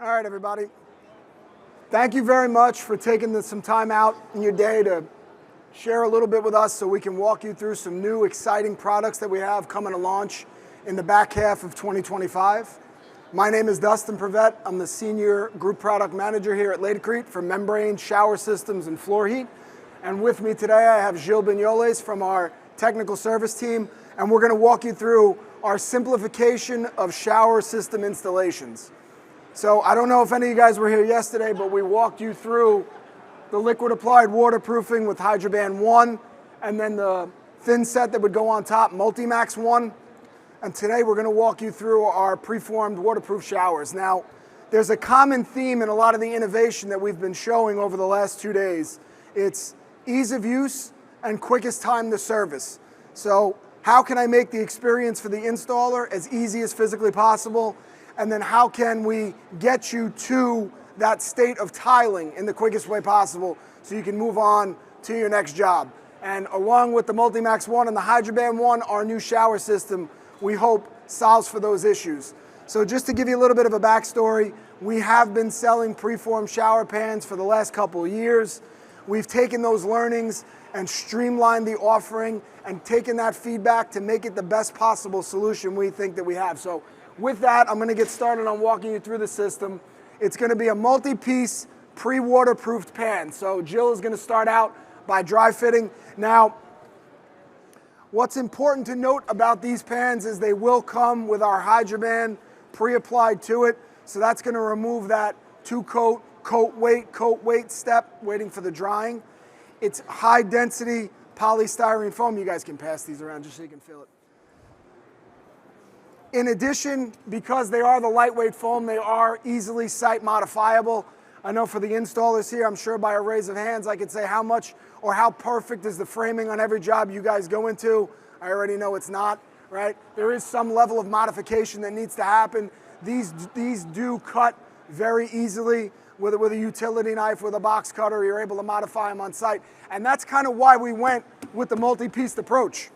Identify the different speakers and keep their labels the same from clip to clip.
Speaker 1: All right, everybody. Thank you very much for taking some time out in your day to share a little bit with us so we can walk you through some new exciting products that we have coming to launch in the back half of 2025. My name is Dustin Prevete. I'm the Senior Group Product Manager here at LATICRETE for membrane, shower systems, and floor heat. And with me today, I have Gilles Bignolas from our technical service team, and we're going to walk you through our simplification of shower system installations. So I don't know if any of you guys were here yesterday, but we walked you through the liquid applied waterproofing with Hydroband 1, and then the thin set that would go on top, Multimax 1. And today we're going to walk you through our preformed waterproof showers. Now, there's a common theme in a lot of the innovation that we've been showing over the last 2 days. It's ease of use and quickest time to service. So how can I make the experience for the installer as easy as physically possible? And then how can we get you to that state of tiling in the quickest way possible so you can move on to your next job? And along with the Multimax 1 and the Hydroband 1, our new shower system, we hope, solves for those issues. So just to give you a little bit of a backstory, we have been selling preformed shower pans for the last couple of years. We've taken those learnings and streamlined the offering and taken that feedback to make it the best possible solution we think that we have. So with that, I'm going to get started on walking you through the system. It's going to be a multi-piece pre-waterproofed pan. So Jill is going to start out by dry fitting. Now, what's important to note about these pans is they will come with our Hydroband pre-applied to it. So that's going to remove that two-coat, coat weight step, waiting for the drying. It's high density polystyrene foam. You guys can pass these around just so you can feel it. In addition, because they are the lightweight foam, they are easily site modifiable. I know for the installers here, I'm sure by a raise of hands, I could say how much or how perfect is the framing on every job you guys go into. I already know it's not, right? There is some level of modification that needs to happen. These do cut very easily with a utility knife, with a box cutter. You're able to modify them on site. And that's kind of why we went with the multi-pieced approach.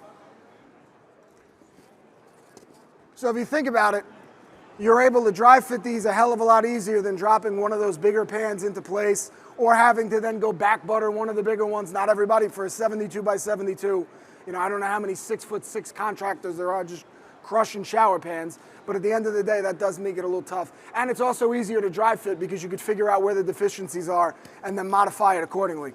Speaker 1: So if you think about it, you're able to dry fit these a hell of a lot easier than dropping one of those bigger pans into place or having to then go back butter one of the bigger ones. Not everybody for a 72 by 72. You know, I don't know how many 6'6" contractors there are just crushing shower pans, but at the end of the day, that does make it a little tough. And it's also easier to dry fit because you could figure out where the deficiencies are and then modify it accordingly.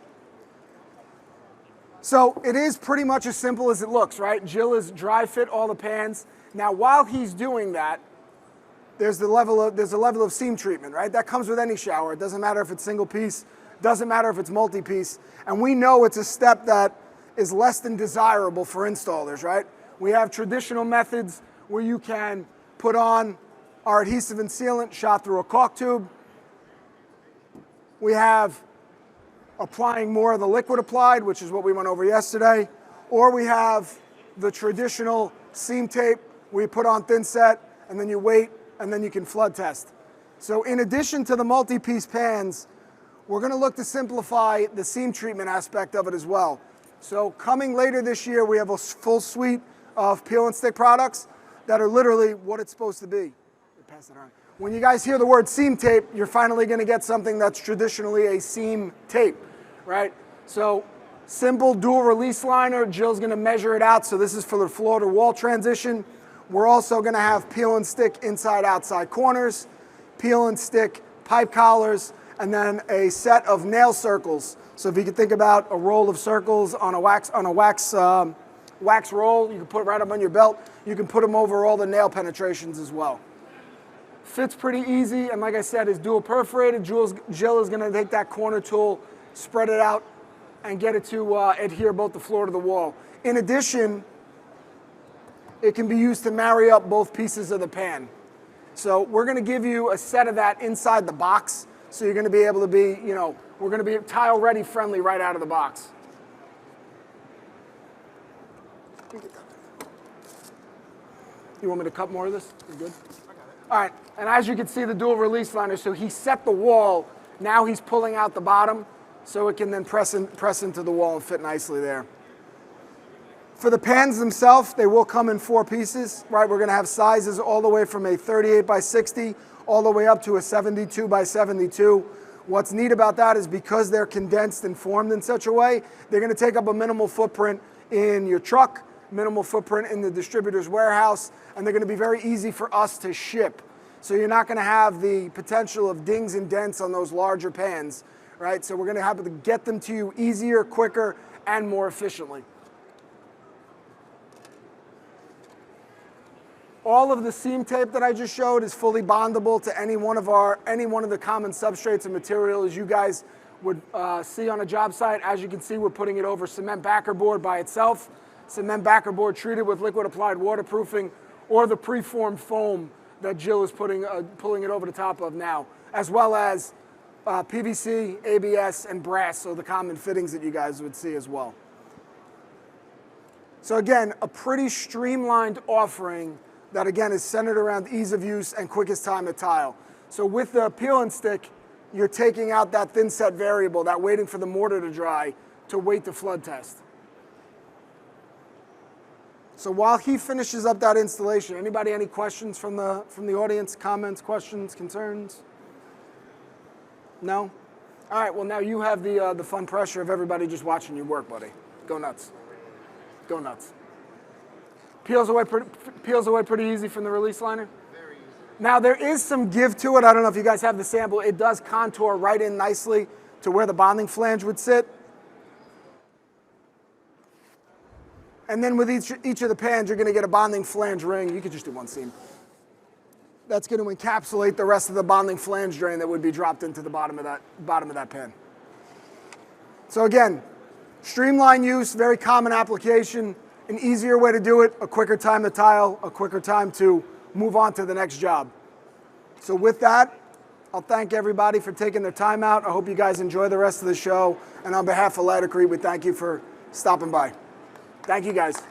Speaker 1: So it is pretty much as simple as it looks, right? Jill is dry fit all the pans. Now, while he's doing that, there's a level of seam treatment, right? That comes with any shower. It doesn't matter if it's single piece, doesn't matter if it's multi-piece. And we know it's a step that is less than desirable for installers, right? We have traditional methods where you can put on our adhesive and sealant shot through a caulk tube. We have applying more of the liquid applied, which is what we went over yesterday. Or we have the traditional seam tape where you put on thin set and then you wait and then you can flood test. So in addition to the multi-piece pans, we're going to look to simplify the seam treatment aspect of it as well. So coming later this year, we have a full suite of peel and stick products that are literally what it's supposed to be. Pass it around. When you guys hear the word seam tape, you're finally going to get something that's traditionally a seam tape, right? So simple dual release liner. Jill's going to measure it out. So this is for the floor to wall transition. We're also going to have peel and stick inside outside corners, peel and stick pipe collars, and then a set of nail circles. So if you can think about a roll of circles on a wax roll, you can put it right up on your belt. You can put them over all the nail penetrations as well. Fits pretty easy, and like I said, is dual perforated. Jill is going to take that corner tool, spread it out, and get it to adhere both the floor to the wall. In addition, it can be used to marry up both pieces of the pan. So we're going to give you a set of that inside the box, so you're going to be able to be, you know, we're going to be tile ready friendly right out of the box. You want me to cut more of this? You're good? All right, and as you can see, the dual release liner, so he set the wall, now he's pulling out the bottom, so it can then press into the wall and fit nicely there. For the pans themselves, they will come in 4 pieces, right? We're gonna have sizes all the way from a 38 by 60 all the way up to a 72 by 72. What's neat about that is because they're condensed and formed in such a way, they're gonna take up a minimal footprint in your truck, minimal footprint in the distributor's warehouse, and they're gonna be very easy for us to ship. So you're not gonna have the potential of dings and dents on those larger pans, right? So we're gonna have to get them to you easier, quicker, and more efficiently. All of the seam tape that I just showed is fully bondable to any one of the common substrates and materials you guys would see on a job site. As you can see, we're putting it over cement backer board by itself, cement backer board treated with liquid applied waterproofing, or the preformed foam that Jill is pulling it over the top of now, as well as PVC, ABS, and brass, so the common fittings that you guys would see as well. So again, a pretty streamlined offering that again is centered around ease of use and quickest time to tile. So with the peel and stick, you're taking out that thin set variable, that waiting for the mortar to dry to wait the flood test. So while he finishes up that installation, anybody any questions from the audience? Comments, questions, concerns? No? All right, well now you have the fun pressure of everybody just watching you work, buddy. Go nuts. Go nuts. Peels away pretty easy from the release liner? Very easy. Now there is some give to it. I don't know if you guys have the sample. It does contour right in nicely to where the bonding flange would sit. And then with each of the pans, you're gonna get a bonding flange ring. You could just do one seam. That's gonna encapsulate the rest of the bonding flange drain that would be dropped into the bottom of that pan. So again, streamlined use, very common application. An easier way to do it, a quicker time to tile, a quicker time to move on to the next job. So with that, I'll thank everybody for taking their time out. I hope you guys enjoy the rest of the show. And on behalf of LATICRETE, we thank you for stopping by. Thank you guys.